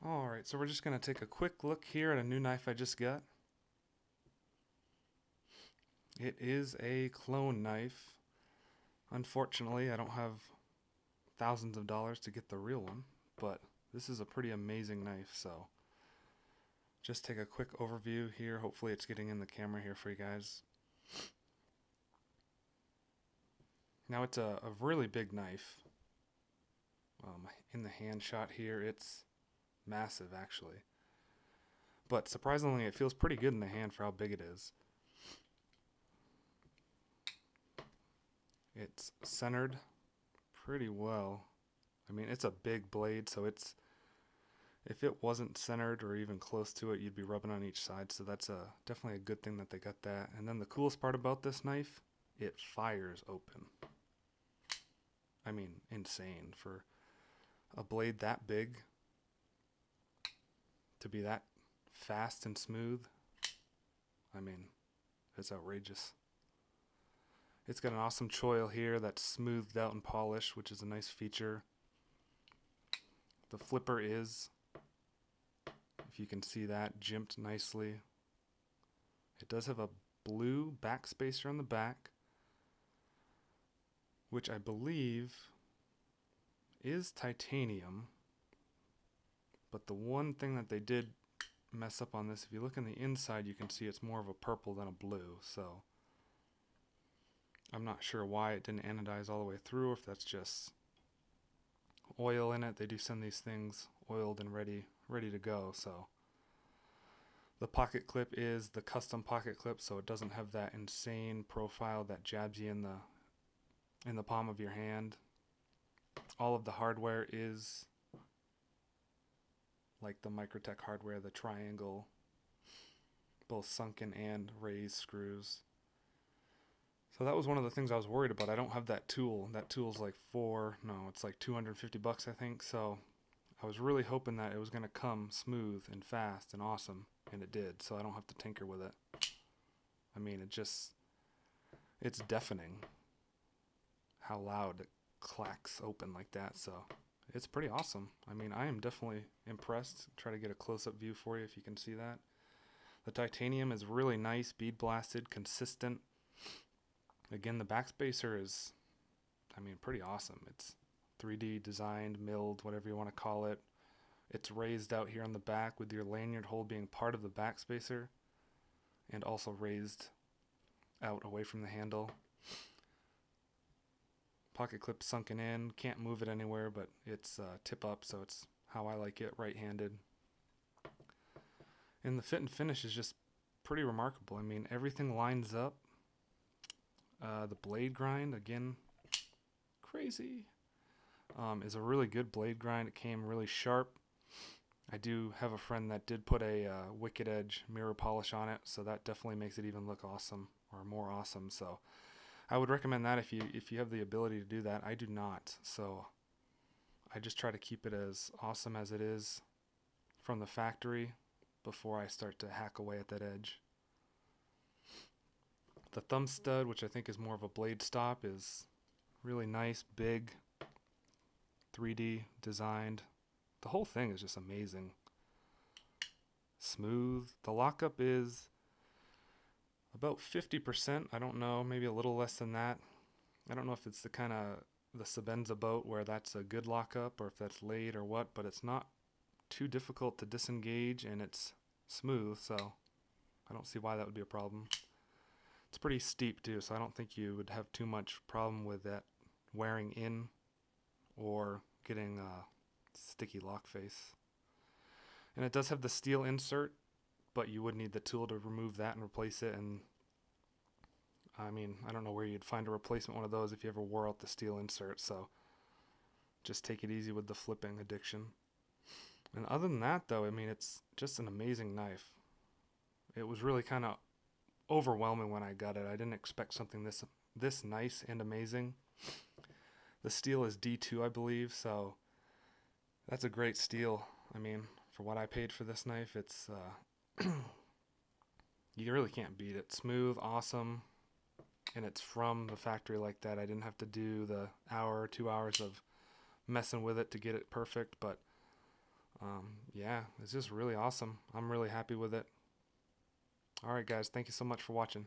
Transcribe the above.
Alright, so we're just going to take a quick look here at a new knife I just got. It is a clone knife. Unfortunately, I don't have thousands of dollars to get the real one, but this is a pretty amazing knife, so just take a quick overview here. Hopefully it's getting in the camera here for you guys. Now it's a really big knife. In the hand shot here, it's massive actually. But surprisingly, it feels pretty good in the hand for how big it is. It's centered pretty well. I mean, it's a big blade, so if it wasn't centered or even close to it, you'd be rubbing on each side, so that's definitely a good thing that they got that. And then the coolest part about this knife, it fires open. I mean, insane. For a blade that big to be that fast and smooth, I mean, it's outrageous. It's got an awesome choil here that's smoothed out and polished, which is a nice feature. The flipper is, if you can see that, jimped nicely. It does have a blue backspacer on the back, which I believe is titanium. But the one thing that they did mess up on this, if you look on the inside, you can see it's more of a purple than a blue. So I'm not sure why it didn't anodize all the way through, or if that's just oil in it. They do send these things oiled and ready to go. So the pocket clip is the custom pocket clip, so it doesn't have that insane profile that jabs you in the palm of your hand. All of the hardware is like the Microtech hardware, the triangle, both sunken and raised screws. So that was one of the things I was worried about. I don't have that tool. That tool's like it's like 250 bucks, I think. So I was really hoping that it was going to come smooth and fast and awesome, and it did. So I don't have to tinker with it. I mean, it's deafening how loud it clacks open like that. So it's pretty awesome. I mean, I am definitely impressed. Try to get a close-up view for you if you can see that. The titanium is really nice, bead blasted, consistent. Again, the backspacer is, I mean, pretty awesome. It's 3D designed, milled, whatever you want to call it. It's raised out here on the back with your lanyard hole being part of the backspacer and also raised out away from the handle. Pocket clip sunken in, can't move it anywhere, but it's tip up, so it's how I like it, right-handed. And the fit and finish is just pretty remarkable. I mean, everything lines up. The blade grind, again, crazy. Is a really good blade grind. It came really sharp. I do have a friend that did put a Wicked Edge mirror polish on it, so that definitely makes it even look awesome, or more awesome. So I would recommend that if you have the ability to do that. I do not, so I just try to keep it as awesome as it is from the factory before I start to hack away at that edge. The thumb stud, which I think is more of a blade stop, is really nice, big, 3D designed. The whole thing is just amazing. Smooth. The lockup is about 50%. I don't know, maybe a little less than that. I don't know if it's the kind of the Sebenza boat where that's a good lockup or if that's laid or what, but it's not too difficult to disengage and it's smooth, so I don't see why that would be a problem. It's pretty steep too, so I don't think you would have too much problem with that wearing in or getting a sticky lock face. And it does have the steel insert, but you would need the tool to remove that and replace it. And I mean, I don't know where you'd find a replacement one of those if you ever wore out the steel insert, so just take it easy with the flipping addiction. And other than that though, I mean, it's just an amazing knife. It was really kind of overwhelming when I got it. I didn't expect something this nice and amazing. The steel is D2, I believe, so that's a great steel. I mean, for what I paid for this knife, it's you really can't beat it. Smooth, awesome, and it's from the factory like that. I didn't have to do the hour or 2 hours of messing with it to get it perfect, but yeah, it's just really awesome. I'm really happy with it. All right, guys, thank you so much for watching.